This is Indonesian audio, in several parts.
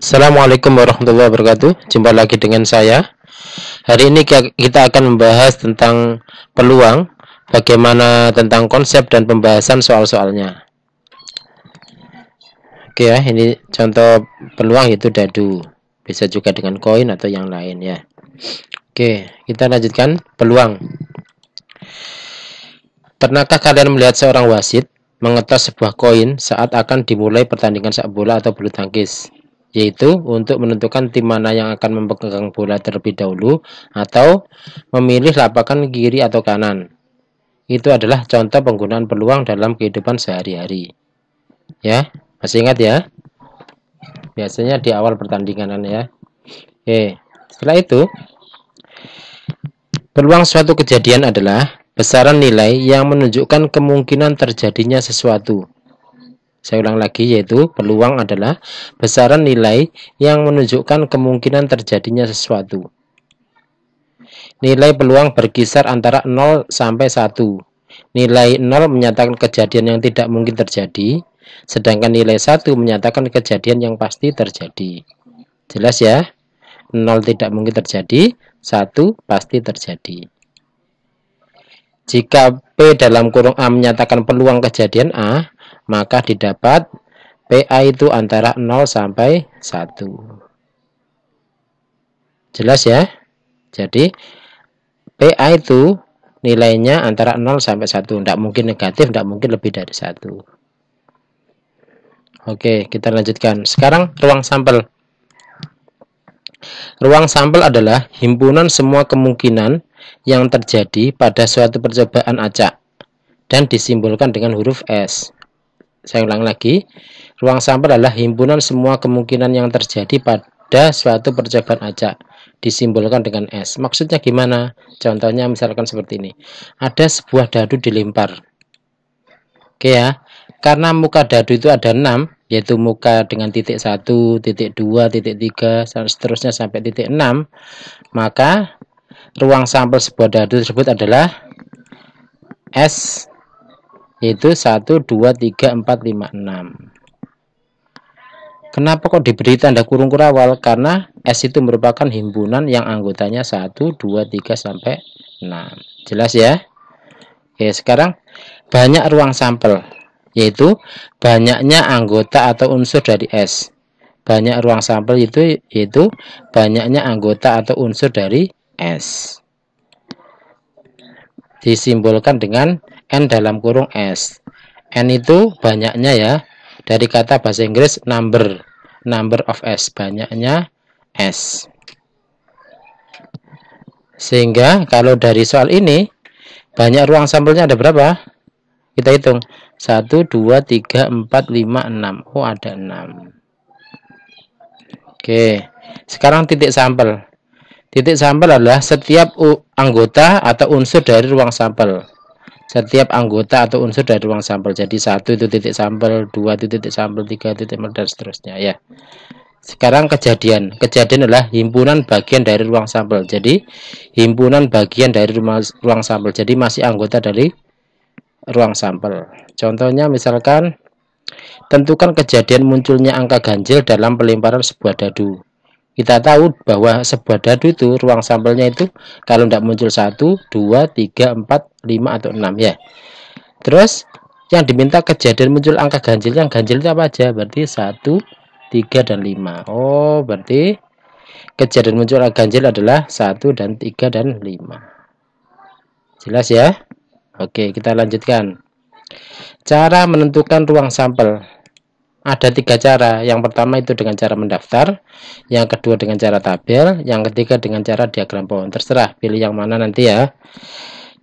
Assalamualaikum warahmatullahi wabarakatuh. Jumpa lagi dengan saya. Hari ini kita akan membahas tentang peluang, bagaimana tentang konsep dan pembahasan soal-soalnya. Oke ya, ini contoh peluang yaitu dadu. Bisa juga dengan koin atau yang lain ya. Oke, kita lanjutkan peluang. Pernahkah kalian melihat seorang wasit mengetos sebuah koin saat akan dimulai pertandingan sepak bola atau bulu tangkis? Yaitu untuk menentukan tim mana yang akan memegang bola terlebih dahulu atau memilih lapakan kiri atau kanan. Itu adalah contoh penggunaan peluang dalam kehidupan sehari-hari. Ya, masih ingat ya? Biasanya di awal pertandingan ya. Oke, setelah itu peluang suatu kejadian adalah besaran nilai yang menunjukkan kemungkinan terjadinya sesuatu. Saya ulang lagi, yaitu peluang adalah besaran nilai yang menunjukkan kemungkinan terjadinya sesuatu. Nilai peluang berkisar antara 0 sampai 1. Nilai 0 menyatakan kejadian yang tidak mungkin terjadi, sedangkan nilai 1 menyatakan kejadian yang pasti terjadi. Jelas ya? 0 tidak mungkin terjadi, 1 pasti terjadi. Jika P dalam kurung A menyatakan peluang kejadian A, maka didapat PA itu antara 0 sampai 1. Jelas ya? Jadi PA itu nilainya antara 0 sampai 1. Tidak mungkin negatif, tidak mungkin lebih dari 1. Oke, kita lanjutkan. Sekarang ruang sampel. Ruang sampel adalah himpunan semua kemungkinan yang terjadi pada suatu percobaan acak dan disimbolkan dengan huruf S. Saya ulang lagi, ruang sampel adalah himpunan semua kemungkinan yang terjadi pada suatu percobaan acak, disimbolkan dengan S. Maksudnya gimana? Contohnya misalkan seperti ini. Ada sebuah dadu dilempar. Oke ya, karena muka dadu itu ada 6, yaitu muka dengan titik 1, titik 2, titik 3, dan seterusnya sampai titik 6, maka ruang sampel sebuah dadu tersebut adalah S, yaitu 1, 2, 3, 4, 5, 6. Kenapa kok diberi tanda kurung kurawal? Karena S itu merupakan himpunan yang anggotanya 1, 2, 3, sampai 6. Jelas ya? Oke, sekarang banyak ruang sampel, yaitu banyaknya anggota atau unsur dari S. Banyak ruang sampel itu yaitu banyaknya anggota atau unsur dari S. Disimbolkan dengan N dalam kurung S. N itu banyaknya ya, dari kata bahasa Inggris number of S, banyaknya S. Sehingga kalau dari soal ini, banyak ruang sampelnya ada berapa? Kita hitung. 1, 2, 3, 4, 5, 6. Oh, ada 6. Oke, sekarang titik sampel. Titik sampel adalah setiap anggota atau unsur dari ruang sampel. Setiap anggota atau unsur dari ruang sampel. Jadi 1 itu titik sampel, 2 itu titik sampel, 3 titik sampel, dan seterusnya ya. Sekarang kejadian. Kejadian adalah himpunan bagian dari ruang sampel. Jadi himpunan bagian dari ruang sampel. Jadi masih anggota dari ruang sampel. Contohnya misalkan tentukan kejadian munculnya angka ganjil dalam pelemparan sebuah dadu. Kita tahu bahwa sebuah dadu itu ruang sampelnya itu kalau tidak muncul 1, 2, 3, 4, 5 atau 6 ya. Terus yang diminta kejadian muncul angka ganjil, yang ganjil itu apa aja? Berarti 1, 3, dan 5. Oh, berarti kejadian muncul angka ganjil adalah 1 dan 3 dan 5. Jelas ya? Oke, kita lanjutkan. Cara menentukan ruang sampel. Ada 3 cara. Yang pertama itu dengan cara mendaftar, yang kedua dengan cara tabel, yang ketiga dengan cara diagram pohon. Terserah pilih yang mana nanti ya.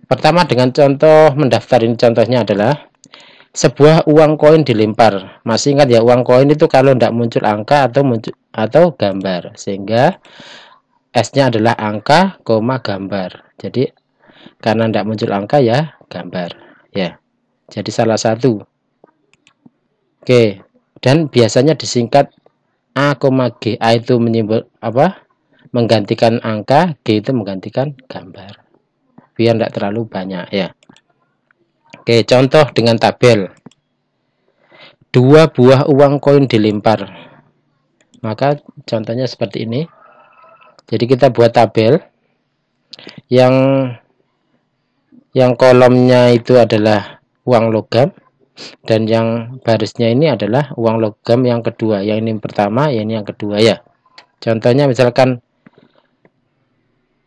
Pertama dengan contoh mendaftar, ini contohnya adalah sebuah uang koin dilempar. Masih ingat ya, uang koin itu kalau tidak muncul angka atau gambar, sehingga S-nya adalah angka, gambar. Jadi karena tidak muncul angka ya gambar ya. Jadi salah satu. Oke. Dan biasanya disingkat A, G. A itu menyimbol apa? Menggantikan angka, G itu menggantikan gambar. Biar tidak terlalu banyak ya. Oke, contoh dengan tabel. 2 buah uang koin dilempar. Maka contohnya seperti ini. Jadi kita buat tabel yang kolomnya itu adalah uang logam, dan yang barisnya ini adalah uang logam yang kedua. Yang ini pertama, yang ini yang kedua ya. Contohnya misalkan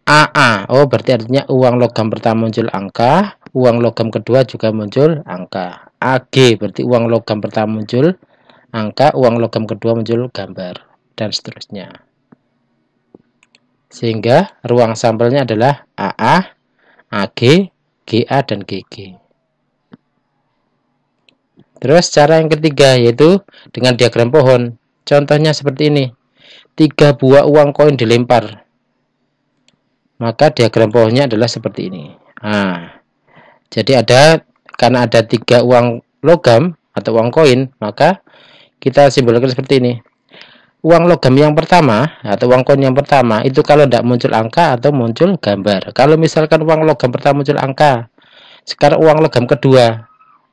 AA, oh berarti artinya uang logam pertama muncul angka, uang logam kedua juga muncul angka. AG berarti uang logam pertama muncul angka, uang logam kedua muncul gambar, dan seterusnya. Sehingga ruang sampelnya adalah AA, AG, GA, dan GG. Terus cara yang ketiga yaitu dengan diagram pohon. Contohnya seperti ini. 3 buah uang koin dilempar. Maka diagram pohonnya adalah seperti ini. Nah, jadi karena ada 3 uang logam atau uang koin, maka kita simbolkan seperti ini. Uang logam yang pertama atau uang koin yang pertama itu kalau tidak muncul angka atau muncul gambar. Kalau misalkan uang logam pertama muncul angka, sekarang uang logam kedua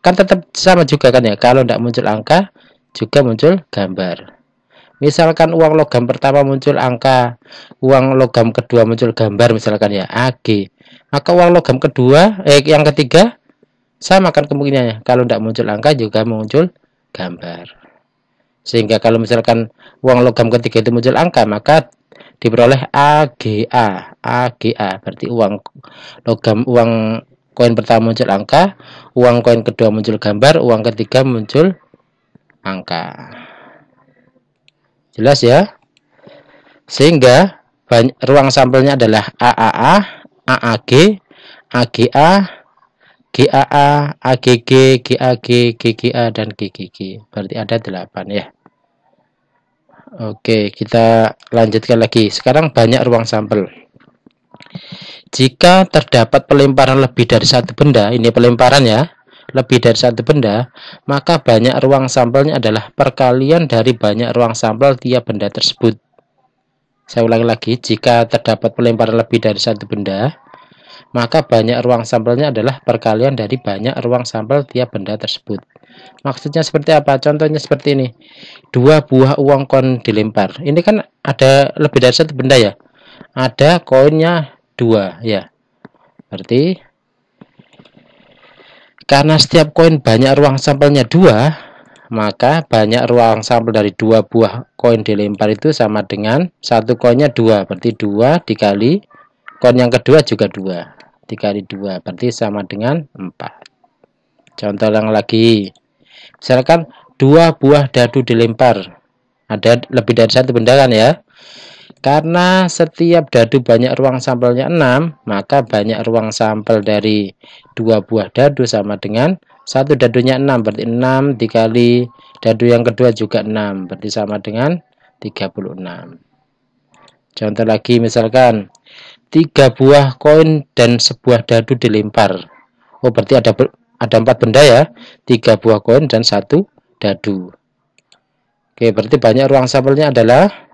kan tetap sama juga kan ya. Kalau tidak muncul angka juga muncul gambar. Misalkan uang logam pertama muncul angka, uang logam kedua muncul gambar misalkan ya, AG. Maka uang logam kedua, yang ketiga sama kan kemungkinannya. Kalau tidak muncul angka juga muncul gambar. Sehingga kalau misalkan uang logam ketiga itu muncul angka, maka diperoleh AGA. AGA berarti uang koin pertama muncul angka, uang koin kedua muncul gambar, uang ketiga muncul angka. Jelas ya? Sehingga ruang sampelnya adalah AAA, AAG, AGA, GAA, AGG, GAG, GGA, dan GGG. Berarti ada 8 ya. Oke, kita lanjutkan lagi. Sekarang banyak ruang sampel. Jika terdapat pelemparan lebih dari satu benda, ini pelemparan ya, lebih dari satu benda, maka banyak ruang sampelnya adalah perkalian dari banyak ruang sampel tiap benda tersebut. Saya ulangi lagi, jika terdapat pelemparan lebih dari satu benda, maka banyak ruang sampelnya adalah perkalian dari banyak ruang sampel tiap benda tersebut. Maksudnya seperti apa? Contohnya seperti ini. 2 buah uang koin dilempar. Ini kan ada lebih dari satu benda ya. Ada koinnya 2 ya. Berarti karena setiap koin banyak ruang sampelnya 2, maka banyak ruang sampel dari 2 buah koin dilempar itu sama dengan satu koinnya 2. Berarti 2 dikali koin yang kedua juga 2. Dikali 2 berarti sama dengan 4. Contoh yang lagi. Misalkan 2 buah dadu dilempar. Ada lebih dari satu benda kan ya. Karena setiap dadu banyak ruang sampelnya 6, maka banyak ruang sampel dari 2 buah dadu sama dengan satu dadunya 6. Berarti 6 dikali dadu yang kedua juga 6. Berarti sama dengan 36. Contoh lagi misalkan 3 buah koin dan sebuah dadu dilempar. Oh berarti ada 4 benda ya. 3 buah koin dan 1 dadu. Oke, berarti banyak ruang sampelnya adalah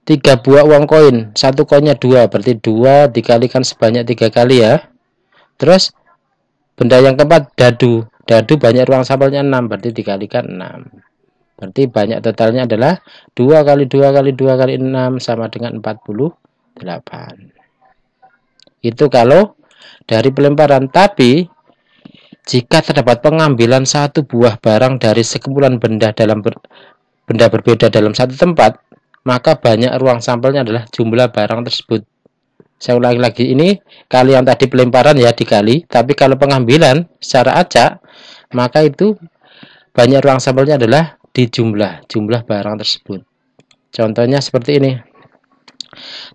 3 buah uang koin, satu koinnya 2, berarti 2 dikalikan sebanyak 3 kali ya. Terus benda yang keempat dadu banyak ruang sampelnya 6, berarti dikalikan 6. Berarti banyak totalnya adalah 2 kali 2 kali 2 kali 6 sama dengan 48. Itu kalau dari pelemparan. Tapi jika terdapat pengambilan satu buah barang dari sekumpulan benda berbeda dalam satu tempat, maka banyak ruang sampelnya adalah jumlah barang tersebut. Saya ulangi lagi, ini kali yang tadi pelemparan ya dikali, tapi kalau pengambilan secara acak, maka itu banyak ruang sampelnya adalah di jumlah barang tersebut. Contohnya seperti ini.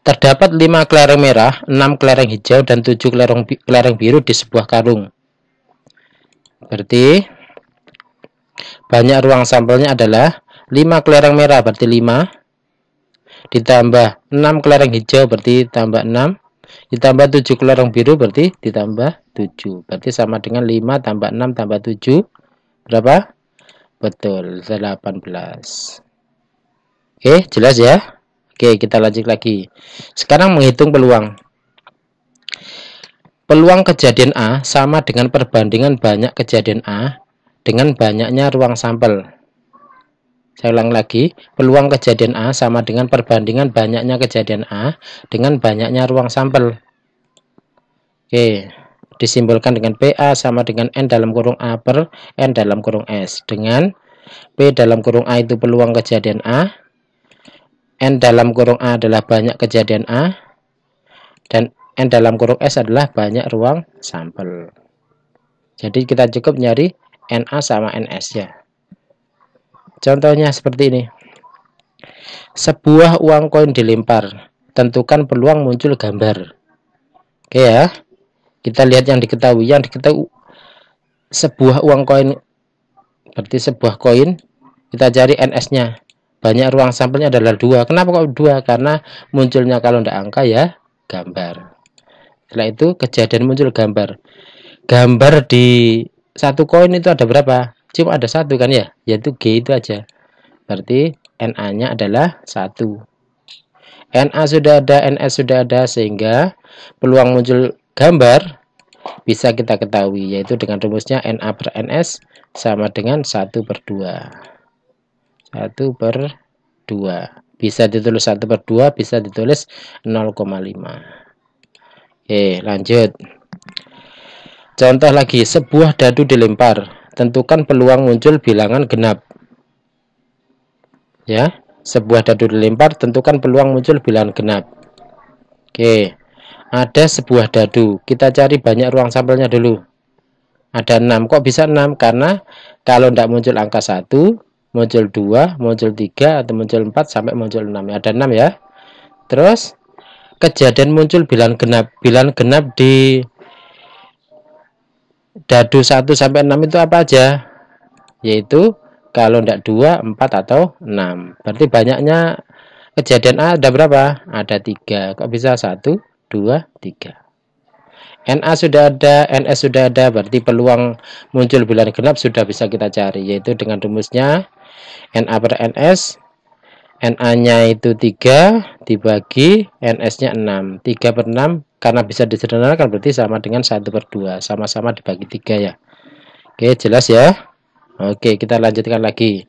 Terdapat 5 kelereng merah, 6 kelereng hijau, dan 7 kelereng biru di sebuah karung. Berarti banyak ruang sampelnya adalah 5 kelereng merah, berarti 5. Ditambah 6 kelereng hijau berarti tambah 6, ditambah 7 kelereng biru berarti ditambah 7. Berarti sama dengan 5 tambah 6 tambah 7 berapa? Betul, 18. Oke, jelas ya? Oke, kita lanjut lagi. Sekarang menghitung peluang. Peluang kejadian A sama dengan perbandingan banyak kejadian A dengan banyaknya ruang sampel. Saya ulang lagi, peluang kejadian A sama dengan perbandingan banyaknya kejadian A dengan banyaknya ruang sampel. Oke, disimbolkan dengan PA sama dengan N dalam kurung A per N dalam kurung S. Dengan P dalam kurung A itu peluang kejadian A, N dalam kurung A adalah banyak kejadian A, dan N dalam kurung S adalah banyak ruang sampel. Jadi kita cukup nyari NA sama NS ya. Contohnya seperti ini. Sebuah uang koin dilempar, tentukan peluang muncul gambar. Oke ya, kita lihat yang diketahui. Yang diketahui sebuah uang koin, berarti sebuah koin, kita cari NS-nya. Banyak ruang sampelnya adalah 2. Kenapa kok 2? Karena munculnya kalau tidak angka ya gambar. Setelah itu kejadian muncul gambar. Gambar di satu koin itu ada berapa? Cuma ada 1 kan ya, yaitu G itu aja. Berarti NA-nya adalah 1. NA sudah ada, NS sudah ada, sehingga peluang muncul gambar bisa kita ketahui, yaitu dengan rumusnya NA per NS sama dengan 1/2. 1/2. Bisa ditulis 1/2, bisa ditulis 0,5. Oke, lanjut. Contoh lagi, sebuah dadu dilempar, tentukan peluang muncul bilangan genap. Ya, sebuah dadu dilempar, tentukan peluang muncul bilangan genap. Oke, ada sebuah dadu, kita cari banyak ruang sampelnya dulu. Ada 6, kok bisa 6? Karena kalau tidak muncul angka 1, muncul 2, muncul 3, atau muncul 4, sampai muncul 6. Ada 6 ya. Terus, kejadian muncul bilangan genap. Bilangan genap di dadu 1 sampai 6 itu apa aja? Yaitu kalau tidak 2, 4, atau 6. Berarti banyaknya kejadian A ada berapa? Ada 3. Kok bisa 1, 2, 3? NA sudah ada, NS sudah ada, berarti peluang muncul bilangan genap sudah bisa kita cari, yaitu dengan rumusnya NA per NS. NA-nya itu 3 dibagi NS-nya 6. 3 per 6, karena bisa disederhanakan berarti sama dengan 1/2. Sama-sama dibagi 3 ya. Oke, jelas ya? Oke, kita lanjutkan lagi.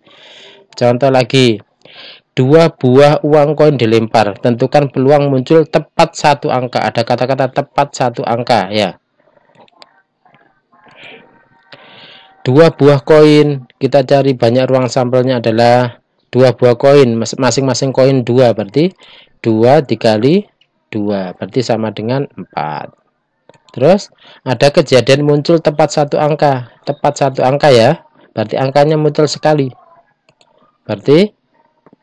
Contoh lagi. 2 buah uang koin dilempar, tentukan peluang muncul tepat 1 angka. Ada kata-kata tepat 1 angka ya. 2 buah koin, kita cari banyak ruang sampelnya adalah 2 buah koin, masing-masing koin 2, berarti 2 dikali 2, berarti sama dengan 4. Terus ada kejadian muncul tepat 1 angka. Tepat 1 angka ya, berarti angkanya muncul sekali. Berarti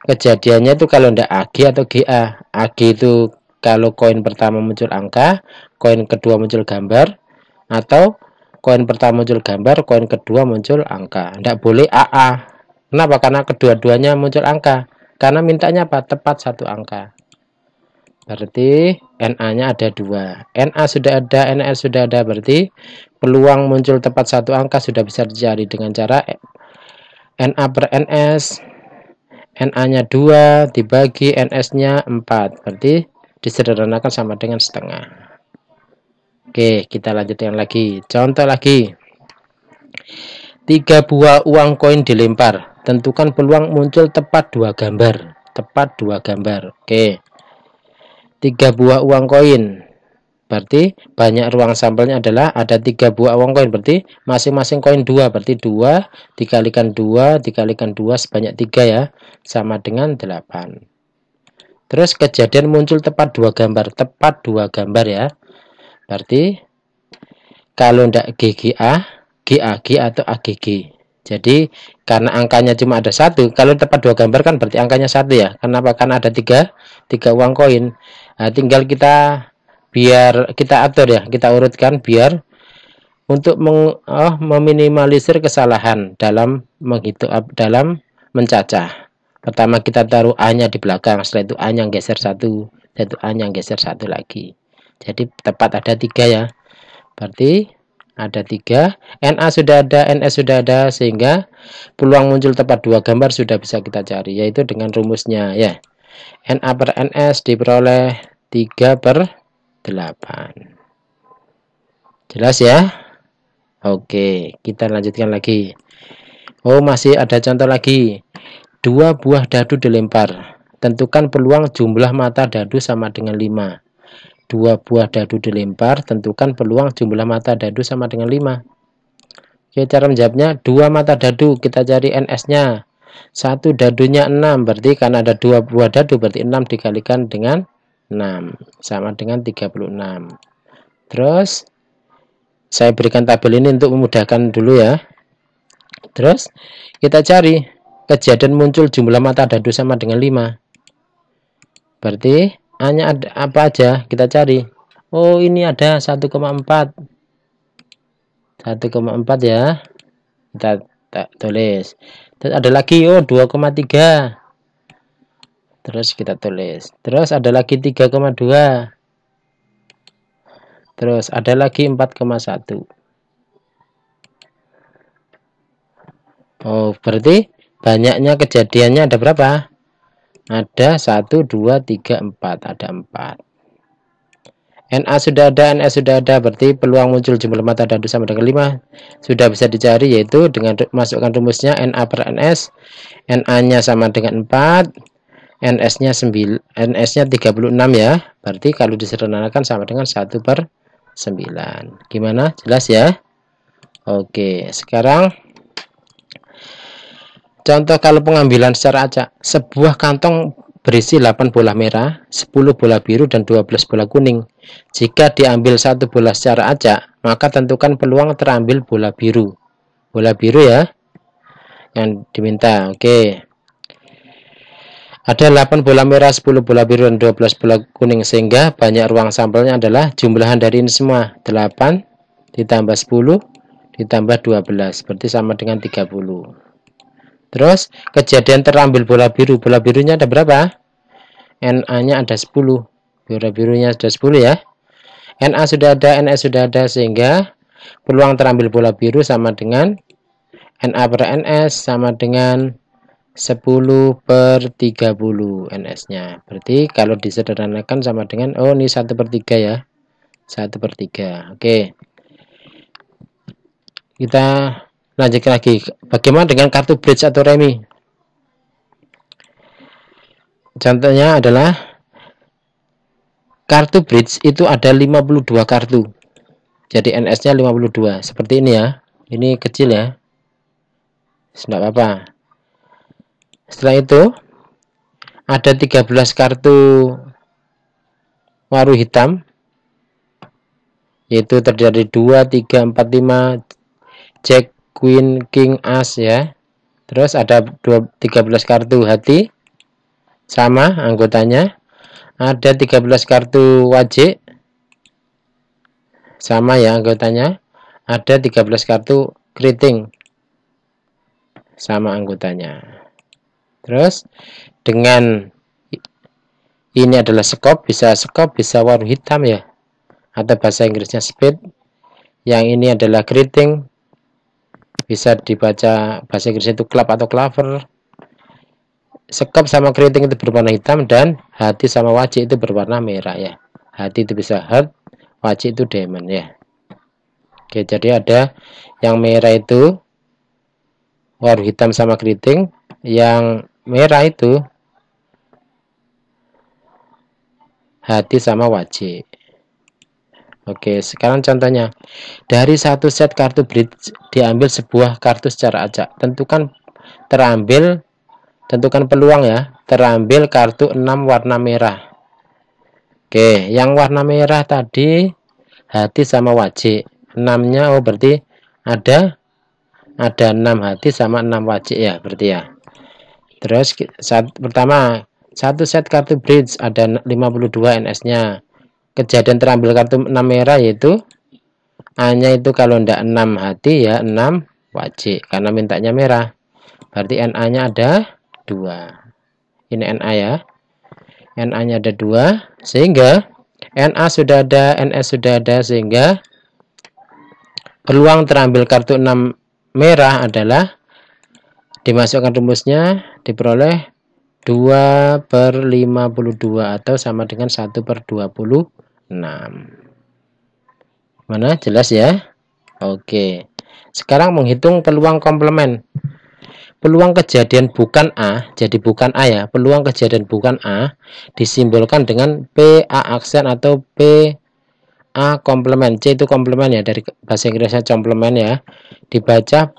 kejadiannya itu kalau tidak AG atau GA. AG itu kalau koin pertama muncul angka, koin kedua muncul gambar, atau koin pertama muncul gambar, koin kedua muncul angka. Tidak boleh AA. Kenapa? Karena kedua-duanya muncul angka. Karena mintanya apa? Tepat 1 angka. Berarti NA-nya ada 2. NA sudah ada, NS sudah ada. Berarti peluang muncul tepat 1 angka sudah bisa dicari dengan cara NA per NS. NA-nya 2 dibagi NS-nya 4. Berarti disederhanakan sama dengan setengah. Oke, kita lanjutkan lagi. Contoh lagi. 3 buah uang koin dilempar. Tentukan peluang muncul tepat 2 gambar. Tepat 2 gambar. Oke. 3 buah uang koin. Berarti banyak ruang sampelnya adalah ada 3 buah uang koin. Berarti masing-masing koin 2. Berarti 2 dikalikan 2 dikalikan 2 sebanyak 3 ya. Sama dengan 8. Terus kejadian muncul tepat 2 gambar. Tepat 2 gambar ya. Berarti kalau tidak GGA, GAG atau AGG. Jadi karena angkanya cuma ada 1. Kalau tepat 2 gambar kan berarti angkanya 1 ya. Kenapa? Karena ada 3 uang koin. Nah, tinggal kita biar kita atur ya, kita urutkan biar untuk meminimalisir kesalahan dalam menghitung, dalam mencacah. Pertama kita taruh A-nya di belakang, setelah itu A-nya geser 1, setelah itu A-nya geser 1 lagi. Jadi tepat ada 3 ya. Berarti ada 3, NA sudah ada, NS sudah ada, sehingga peluang muncul tepat 2 gambar sudah bisa kita cari, yaitu dengan rumusnya ya. NA per NS diperoleh 3/8. Jelas ya? Oke, kita lanjutkan lagi. Oh, masih ada contoh lagi. 2 buah dadu dilempar. Tentukan peluang jumlah mata dadu sama dengan 5. 2 buah dadu dilempar, tentukan peluang jumlah mata dadu sama dengan 5. Oke, cara menjawabnya, 2 mata dadu, kita cari NS-nya. 1 dadunya 6, berarti karena ada 2 buah dadu, berarti 6 dikalikan dengan 6, sama dengan 36. Terus, saya berikan tabel ini untuk memudahkan dulu ya. Terus, kita cari kejadian muncul jumlah mata dadu sama dengan 5. Berarti A-nya ada apa aja? Kita cari. Oh, ini ada 1,4. 1,4 ya. Kita tulis. Terus ada lagi, oh 2,3. Terus kita tulis. Terus ada lagi 3,2. Terus ada lagi 4,1. Oh, berarti banyaknya kejadiannya ada berapa? Ada 1, 2, 3, 4. Ada 4. NA sudah ada, NS sudah ada, berarti peluang muncul jumlah mata dadu sama dengan 5 sudah bisa dicari, yaitu dengan masukkan rumusnya NA per NS. NA-nya sama dengan 4, NS-nya 36 ya. Berarti kalau disederhanakan sama dengan 1/9. Gimana? Jelas ya? Oke, sekarang contoh kalau pengambilan secara acak. Sebuah kantong berisi 8 bola merah, 10 bola biru, dan 12 bola kuning. Jika diambil 1 bola secara acak, maka tentukan peluang terambil bola biru. Bola biru ya, yang diminta. Oke. Ada 8 bola merah, 10 bola biru, dan 12 bola kuning, sehingga banyak ruang sampelnya adalah jumlahan dari ini semua. 8 ditambah 10 ditambah 12, berarti sama dengan 30. Terus, kejadian terambil bola biru. Bola birunya ada berapa? NA-nya ada 10. Bola birunya sudah 10 ya. NA sudah ada, NS sudah ada, sehingga peluang terambil bola biru sama dengan NA per NS sama dengan 10/30 NS-nya. Berarti kalau disederhanakan sama dengan, oh ini 1/3 ya. 1/3. Oke. Kita lanjut lagi. Bagaimana dengan kartu bridge atau remi? Contohnya adalah kartu bridge itu ada 52 kartu. Jadi NS-nya 52. Seperti ini ya. Ini kecil ya. Tidak apa-apa. Setelah itu ada 13 kartu waru hitam. Yaitu terdiri dari 2, 3, 4, 5 Jack, Queen, King, As ya. Terus ada 13 kartu hati sama anggotanya. Ada 13 kartu wajik sama ya anggotanya. Ada 13 kartu keriting sama anggotanya. Terus dengan ini adalah skop, bisa waru hitam ya, atau bahasa Inggrisnya speed. Yang ini adalah keriting, bisa dibaca bahasa Inggris itu club atau clover. Sekop sama keriting itu berwarna hitam, dan hati sama wajik itu berwarna merah ya. Hati itu bisa heart, wajik itu diamond ya. Oke, jadi ada yang merah itu waru hitam sama keriting, yang merah itu hati sama wajik. Oke, sekarang contohnya. Dari satu set kartu bridge diambil sebuah kartu secara acak. Tentukan peluang ya, terambil kartu 6 warna merah. Oke, yang warna merah tadi hati sama wajik. 6-nya oh berarti ada 6 hati sama 6 wajik ya, berarti ya. Terus pertama, satu set kartu bridge ada 52 NS-nya. Kejadian terambil kartu 6 merah yaitu A-nya itu kalau ndak 6 hati ya 6 wajik, karena mintanya merah. Berarti NA-nya ada 2. Ini NA ya. NA-nya ada 2, sehingga NA sudah ada, NS sudah ada, sehingga peluang terambil kartu 6 merah adalah dimasukkan rumusnya, diperoleh 2/52 atau sama dengan 1/26. Mana jelas ya? Oke. Sekarang menghitung peluang komplement. peluang kejadian bukan A, jadi bukan A ya, peluang kejadian bukan A disimbolkan dengan PA aksen atau PA komplement. C itu komplement ya, dari bahasa Inggrisnya komplement ya. Dibaca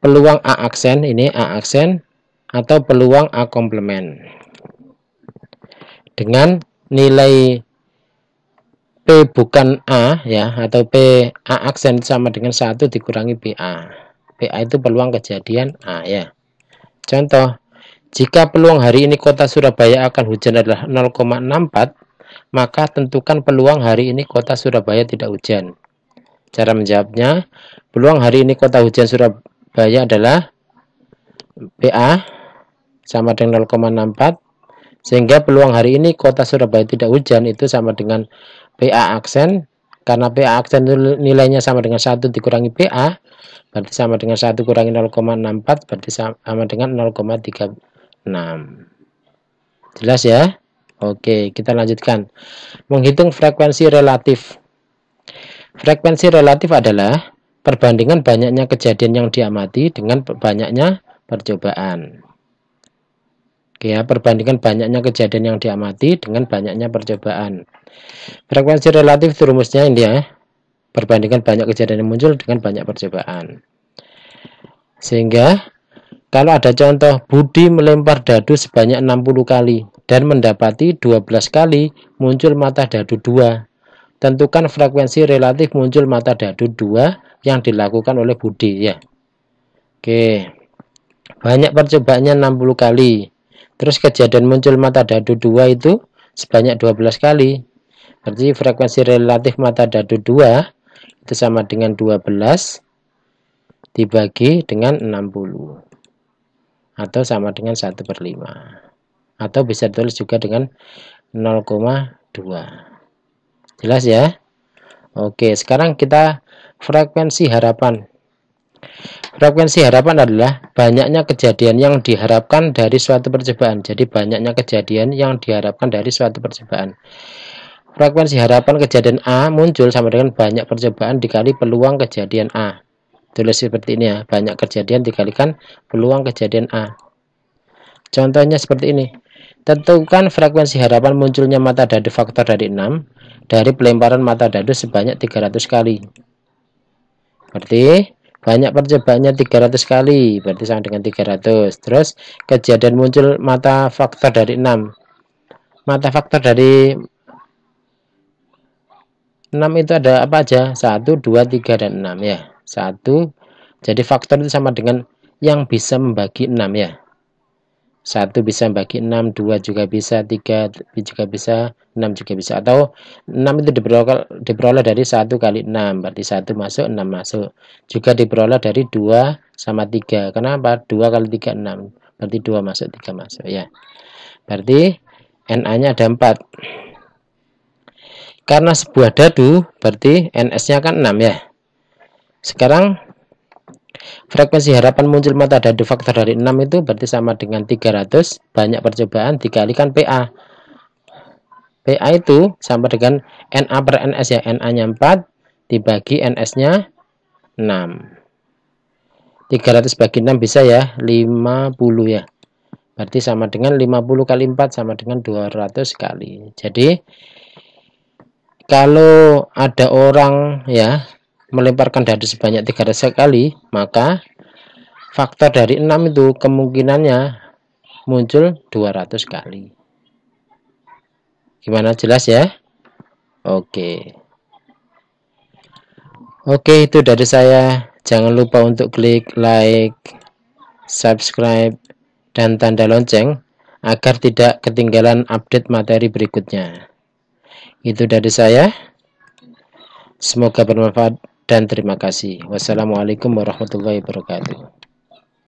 peluang A aksen, ini A aksen atau peluang A komplement. Dengan nilai P bukan A ya, atau PA aksen sama dengan 1 dikurangi PA. PA itu peluang kejadian A ya. Contoh, jika peluang hari ini kota Surabaya akan hujan adalah 0,64, maka tentukan peluang hari ini kota Surabaya tidak hujan. Cara menjawabnya, peluang hari ini kota hujan Surabaya adalah PA sama dengan 0,64, sehingga peluang hari ini kota Surabaya tidak hujan itu sama dengan PA aksen. Karena PA aksen itu nilainya sama dengan 1 dikurangi PA, berarti sama dengan 1 kurangi 0,64, berarti sama dengan 0,36. Jelas ya? Oke, kita lanjutkan. Menghitung frekuensi relatif. Frekuensi relatif adalah perbandingan banyaknya kejadian yang diamati dengan banyaknya percobaan. Oke ya, perbandingan banyaknya kejadian yang diamati dengan banyaknya percobaan. Frekuensi relatif itu rumusnya ini ya. Perbandingan banyak kejadian yang muncul dengan banyak percobaan. Sehingga kalau ada contoh Budi melempar dadu sebanyak 60 kali dan mendapati 12 kali muncul mata dadu 2. Tentukan frekuensi relatif muncul mata dadu 2 yang dilakukan oleh Budi ya. Oke. Banyak percobaannya 60 kali. Terus kejadian muncul mata dadu 2 itu sebanyak 12 kali. Berarti frekuensi relatif mata dadu 2 itu sama dengan 12 dibagi dengan 60 atau sama dengan 1/5, atau bisa ditulis juga dengan 0,2. Jelas ya? Oke, sekarang kita frekuensi harapan. Frekuensi harapan adalah banyaknya kejadian yang diharapkan dari suatu percobaan. Jadi banyaknya kejadian yang diharapkan dari suatu percobaan. Frekuensi harapan kejadian A muncul sama dengan banyak percobaan dikali peluang kejadian A. Tulis seperti ini ya, banyak kejadian dikalikan peluang kejadian A. Contohnya seperti ini. Tentukan frekuensi harapan munculnya mata dadu faktor dari 6 dari pelemparan mata dadu sebanyak 300 kali. Berarti banyak percobaannya 300 kali, berarti sama dengan 300. Terus kejadian muncul mata faktor dari 6. Mata faktor dari 6 itu ada apa aja? 1, 2, 3, dan 6 ya. 1, jadi faktor itu sama dengan yang bisa membagi 6 ya. 1 bisa membagi 6, 2 juga bisa, 3 juga bisa, 6 juga bisa. Atau 6 itu diperoleh dari 1 kali 6, berarti 1 masuk, 6 masuk. Juga diperoleh dari 2 sama 3. Kenapa? 2 kali 3, 6. Berarti 2 masuk, 3 masuk ya. Berarti NA-nya ada 4. Karena sebuah dadu, berarti NS-nya kan 6 ya. Sekarang frekuensi harapan muncul mata dadu faktor dari 6 itu berarti sama dengan 300 banyak percobaan dikalikan PA. PA itu sama dengan NA per NS ya. NA-nya 4 dibagi NS-nya 6. 300 bagi 6 bisa ya, 50 ya. Berarti sama dengan 50 kali 4 sama dengan 200 kali. Jadi kalau ada orang ya melemparkan dadu sebanyak 300 kali, maka faktor dari 6 itu kemungkinannya muncul 200 kali. Gimana, jelas ya? Oke. Oke, itu dari saya. Jangan lupa untuk klik like, subscribe, dan tanda lonceng agar tidak ketinggalan update materi berikutnya. Itu dari saya. Semoga bermanfaat dan terima kasih. Wassalamualaikum warahmatullahi wabarakatuh.